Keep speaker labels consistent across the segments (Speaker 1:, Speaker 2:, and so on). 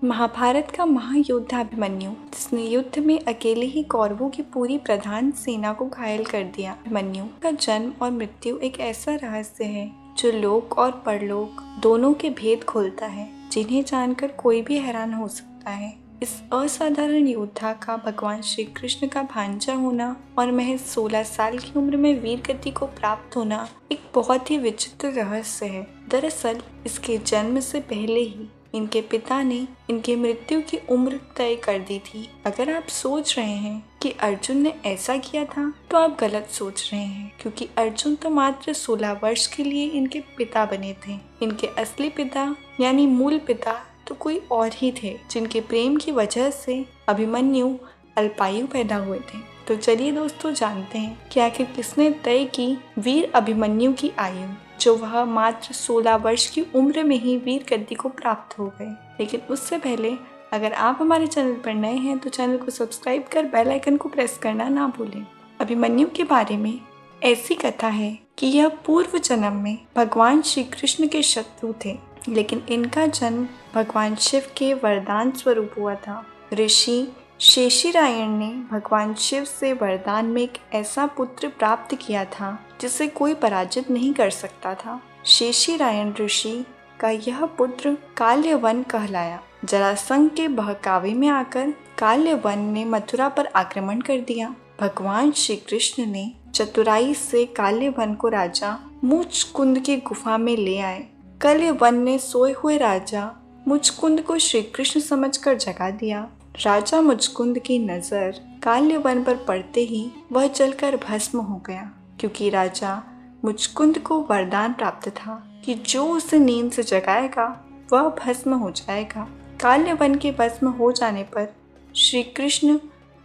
Speaker 1: महाभारत का महायोद्धा अभिमन्यु, जिसने युद्ध में अकेले ही कौरवों की पूरी प्रधान सेना को घायल कर दिया। अभिमन्यु का जन्म और मृत्यु एक ऐसा रहस्य है जो लोक और परलोक दोनों के भेद खोलता है, जिन्हें जानकर कोई भी हैरान हो सकता है। इस असाधारण योद्धा का भगवान श्री कृष्ण का भांजा होना और महज 16 साल की उम्र में वीर गति को प्राप्त होना एक बहुत ही विचित्र रहस्य है। दरअसल इसके जन्म से पहले ही इनके पिता ने इनकी मृत्यु की उम्र तय कर दी थी। अगर आप सोच रहे हैं कि अर्जुन ने ऐसा किया था तो आप गलत सोच रहे हैं, क्योंकि अर्जुन तो मात्र 16 वर्ष के लिए इनके पिता बने थे। इनके असली पिता यानी मूल पिता तो कोई और ही थे, जिनके प्रेम की वजह से अभिमन्यु अल्पायु पैदा हुए थे। तो चलिए दोस्तों, जानते हैं कि आखिर किसने तय की वीर अभिमन्यु की आयु, जो वह मात्र 16 वर्ष की उम्र में ही वीर गद्दी को प्राप्त हो गए। लेकिन उससे पहले अगर आप हमारे चैनल पर नए हैं तो चैनल को सब्सक्राइब कर बेल आइकन को प्रेस करना ना भूलें। अभिमन्यु के बारे में ऐसी कथा है कि यह पूर्व जन्म में भगवान श्री कृष्ण के शत्रु थे, लेकिन इनका जन्म भगवान शिव के वरदान स्वरूप हुआ था। ऋषि शेषीरायण ने भगवान शिव से वरदान में एक ऐसा पुत्र प्राप्त किया था जिसे कोई पराजित नहीं कर सकता था। शेषीरायण ऋषि का यह पुत्र काल्यवन कहलाया। जरासंध के बहकावे में आकर काल्यवन ने मथुरा पर आक्रमण कर दिया। भगवान श्री कृष्ण ने चतुराई से काल्यवन को राजा मुचकुंद की गुफा में ले आए। काल्यवन ने सोए हुए राजा मुचकुंद को श्री कृष्ण समझकर जगा दिया। राजा मुचकुंद की नजर काल्यवन पर पड़ते ही वह जलकर भस्म हो गया, क्योंकि राजा मुचकुंद को वरदान प्राप्त था कि जो उसे नींद से जगाएगा वह भस्म हो जाएगा। काल्यवन के भस्म हो जाने पर श्री कृष्ण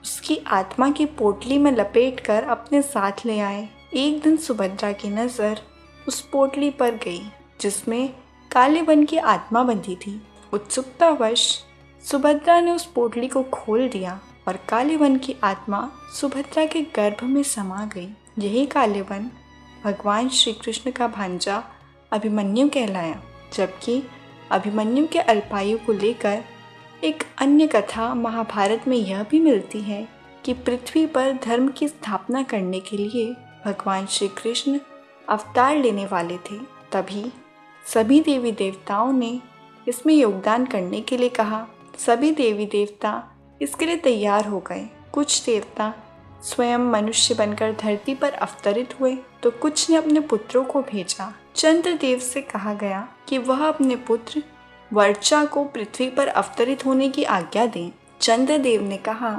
Speaker 1: उसकी आत्मा की पोटली में लपेटकर अपने साथ ले आए। एक दिन सुभद्रा की नजर उस पोटली पर गई जिसमें काल्यवन की आत्मा बंधी थी। उत्सुकतावश सुभद्रा ने उस पोटली को खोल दिया और काल्यवन की आत्मा सुभद्रा के गर्भ में समा गई। यही काल्यवन भगवान श्री कृष्ण का भांजा अभिमन्यु कहलाया। जबकि अभिमन्यु के अल्पायु को लेकर एक अन्य कथा महाभारत में यह भी मिलती है कि पृथ्वी पर धर्म की स्थापना करने के लिए भगवान श्री कृष्ण अवतार लेने वाले थे। तभी सभी देवी देवताओं ने इसमें योगदान करने के लिए कहा। सभी देवी देवता इसके लिए तैयार हो गए। कुछ देवता स्वयं मनुष्य बनकर धरती पर अवतरित हुए तो कुछ ने अपने पुत्रों को भेजा। चंद्रदेव से कहा गया कि वह अपने पुत्र वर्चा को पृथ्वी पर अवतरित होने की आज्ञा दें। चंद्रदेव ने कहा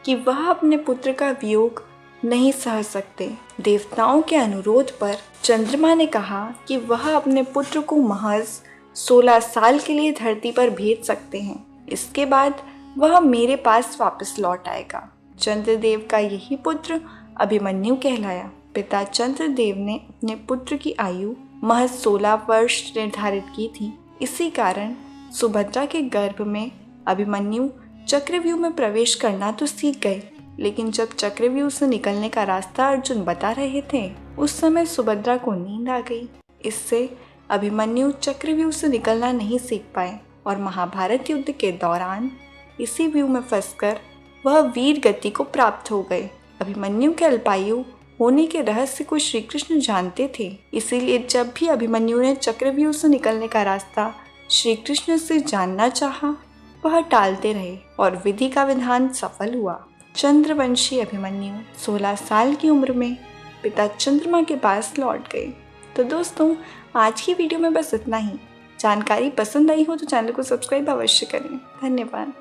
Speaker 1: कि वह अपने पुत्र का वियोग नहीं सह सकते। देवताओं के अनुरोध पर चंद्रमा ने कहा कि वह अपने पुत्र को महज 16 साल के लिए धरती पर भेज सकते हैं। इसके बाद वह मेरे पास वापस लौट आएगा। चंद्रदेव का यही पुत्र अभिमन्यु कहलाया। पिता चंद्रदेव ने अपने पुत्र की आयु महज 16 वर्ष निर्धारित की थी। इसी कारण सुभद्रा के गर्भ में अभिमन्यु चक्रव्यूह में प्रवेश करना तो सीख गए, लेकिन जब चक्रव्यूह से निकलने का रास्ता अर्जुन बता रहे थे उस समय सुभद्रा को नींद आ गई। इससे अभिमन्यु चक्रव्यूह से निकलना नहीं सीख पाए और महाभारत युद्ध के दौरान इसी व्यूह में फंसकर वह वीर गति को प्राप्त हो गए। अभिमन्यु के अल्पायु होने के रहस्य को श्री कृष्ण जानते थे, इसीलिए जब भी अभिमन्यु ने चक्रव्यूह से निकलने का रास्ता श्री कृष्ण से जानना चाहा वह टालते रहे और विधि का विधान सफल हुआ। चंद्रवंशी अभिमन्यु 16 साल की उम्र में पिता चंद्रमा के पास लौट गए। तो दोस्तों, आज की वीडियो में बस इतना ही। जानकारी पसंद आई हो तो चैनल को सब्सक्राइब अवश्य करें। धन्यवाद।